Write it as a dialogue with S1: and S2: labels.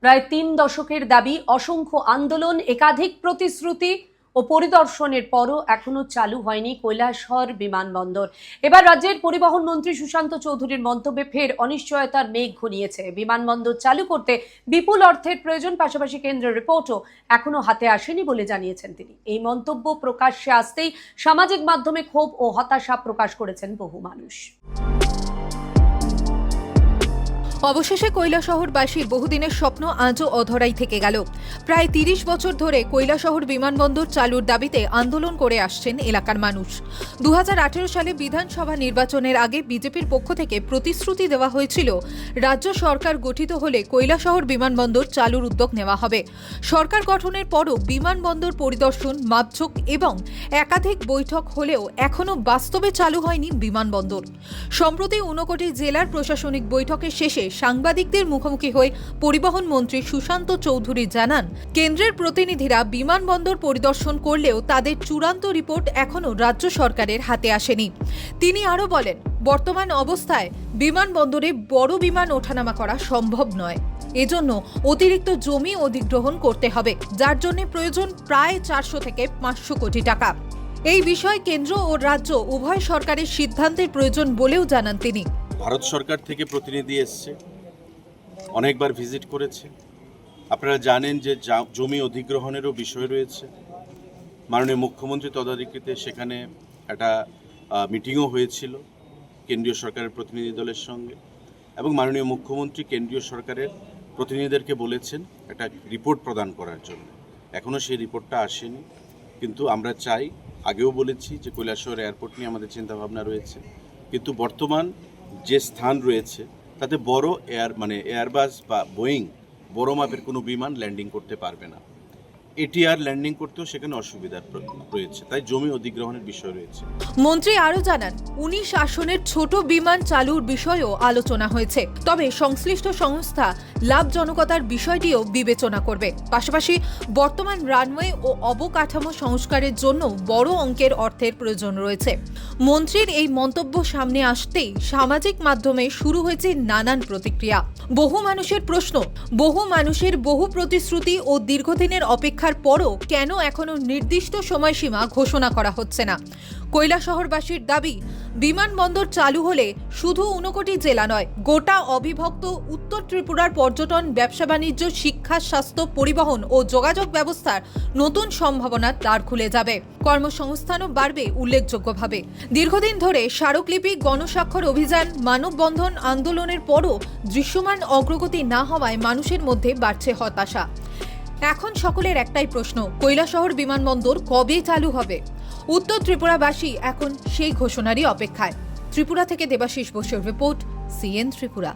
S1: প্রায় ৩ দশকের দাবি, অসংখ্য আন্দোলন, একাধিক প্রতিশ্রুতি ও পরিদর্শনের পরও এখনো চালু হয়নি কৈলাসহর বিমানবন্দর। এবার রাজ্যের পরিবহন মন্ত্রী সুশান্ত চৌধুরীর মন্তব্যে ফের অনিশ্চয়তার মেঘ ঘনিয়েছে। বিমানবন্দর চালু করতে বিপুল অর্থের প্রয়োজন, পাশাপাশি কেন্দ্রের রিপোর্টও এখনো হাতে আসেনি বলে জানিয়েছেন তিনি। এই মন্তব্য প্রকাশ্যে আসতেই সামাজিক মাধ্যমে ক্ষোভ ও হতাশা প্রকাশ করেছেন বহু মানুষ।
S2: অবশেষে কৈলাসহরবাসীর বহুদিনের স্বপ্ন আজও অধরাই থেকে গেল। প্রায় ৩০ বছর ধরে কৈলাসহর বিমানবন্দর চালুর দাবিতে আন্দোলন করে আসছেন এলাকার মানুষ। ২০১৮ সালে বিধানসভা নির্বাচনের আগে বিজেপির পক্ষ থেকে প্রতিশ্রুতি দেওয়া হয়েছিল, রাজ্য সরকার গঠিত হলে কৈলাসহর বিমানবন্দর চালুর উদ্যোগ নেওয়া হবে। সরকার গঠনের পরও বিমানবন্দর পরিদর্শন, মাপঝোঁক এবং একাধিক বৈঠক হলেও এখনও বাস্তবে চালু হয়নি বিমানবন্দর। সম্প্রতি ঊনকোটি জেলার প্রশাসনিক বৈঠকের শেষে সাংবাদিকদের মুখোমুখি হয়ে পরিবহন মন্ত্রী সুশান্ত চৌধুরী জানান, কেন্দ্রের প্রতিনিধিরা বিমানবন্দর পরিদর্শন করলেও তাদের চূড়ান্ত রিপোর্ট এখনও রাজ্য সরকারের হাতে আসেনি। তিনি আরও বলেন, বর্তমান অবস্থায় বিমানবন্দরে বড় বিমান ওঠানামা করা সম্ভব নয়। এজন্য অতিরিক্ত জমি অধিগ্রহণ করতে হবে, যার জন্য প্রয়োজন প্রায় ৪০০ থেকে ৫০০ কোটি টাকা। এই বিষয়ে কেন্দ্র ও রাজ্য উভয় সরকারের সিদ্ধান্তের প্রয়োজন বলেও জানান তিনি।
S3: ভারত সরকার থেকে প্রতিনিধি এসছে, অনেকবার ভিজিট করেছে। আপনারা জানেন যে জমি অধিগ্রহণেরও বিষয় রয়েছে। মাননীয় মুখ্যমন্ত্রী তদারকিতে সেখানে একটা মিটিংও হয়েছিল কেন্দ্রীয় সরকারের প্রতিনিধি দলের সঙ্গে, এবং মাননীয় মুখ্যমন্ত্রী কেন্দ্রীয় সরকারের প্রতিনিধিদেরকে বলেছেন একটা রিপোর্ট প্রদান করার জন্য। এখনও সেই রিপোর্টটা আসেনি, কিন্তু আমরা চাই, আগেও বলেছি যে কৈলাসহর এয়ারপোর্ট নিয়ে আমাদের চিন্তাভাবনা রয়েছে, কিন্তু বর্তমান যে স্থান রয়েছে তাতে বড় এয়ারবাস বা বোয়িং বড় মাপের কোনো বিমান ল্যান্ডিং করতে পারবে না। এটিআর ল্যান্ডিং করতেও সেখানে অসুবিধা রয়েছে, তাই জমি অধিগ্রহণের বিষয় রয়েছে।
S2: মন্ত্রী আরও জানান, ১৯ আসনের ছোট বিমান চালুর বিষয়েও আলোচনা হয়েছে, তবে সংশ্লিষ্ট সংস্থা লাভজনকতার বিষয়টিও বিবেচনা করবে। পাশাপাশি বর্তমান রানওয়ে ও অবকাঠামো সংস্কারের জন্য বড় অঙ্কের অর্থের প্রয়োজন রয়েছে। মন্ত্রীর এই মন্তব্য সামনে আসতেই সামাজিক মাধ্যমে শুরু হয়েছে নানান প্রতিক্রিয়া। বহু মানুষের প্রশ্ন, বহু মানুষের বহু প্রতিশ্রুতি ও দীর্ঘদিনের অপেক্ষার পরও কেন এখনো নির্দিষ্ট সময়সীমা ঘোষণা করা হচ্ছে না। কৈলাসহরবাসীর দাবি, বিমানবন্দর চালু হলে শুধু ঊনকোটি জেলা নয়, গোটা অবিভক্ত উত্তর ত্রিপুরার পর্যটন, ব্যবসা বাণিজ্য, শিক্ষা, স্বাস্থ্য, পরিবহন ও যোগাযোগ ব্যবস্থার নতুন সম্ভাবনার দ্বার খুলে যাবে। কর্মসংস্থানও বাড়বে উল্লেখযোগ্যভাবে। দীর্ঘদিন ধরে স্মারকলিপি, গণস্বাক্ষর অভিযান, মানববন্ধন আন্দোলনের পরও দৃশ্যমান অগ্রগতি না হওয়ায় মানুষের মধ্যে বাড়ছে হতাশা। এখন সকলের একটাই প্রশ্ন, কৈলাসহর বিমানবন্দর কবে চালু হবে? উত্তর ত্রিপুরাবাসী এখন সেই ঘোষণারই অপেক্ষায়। ত্রিপুরা থেকে দেবাশিস বসুর রিপোর্ট, সিএন ত্রিপুরা।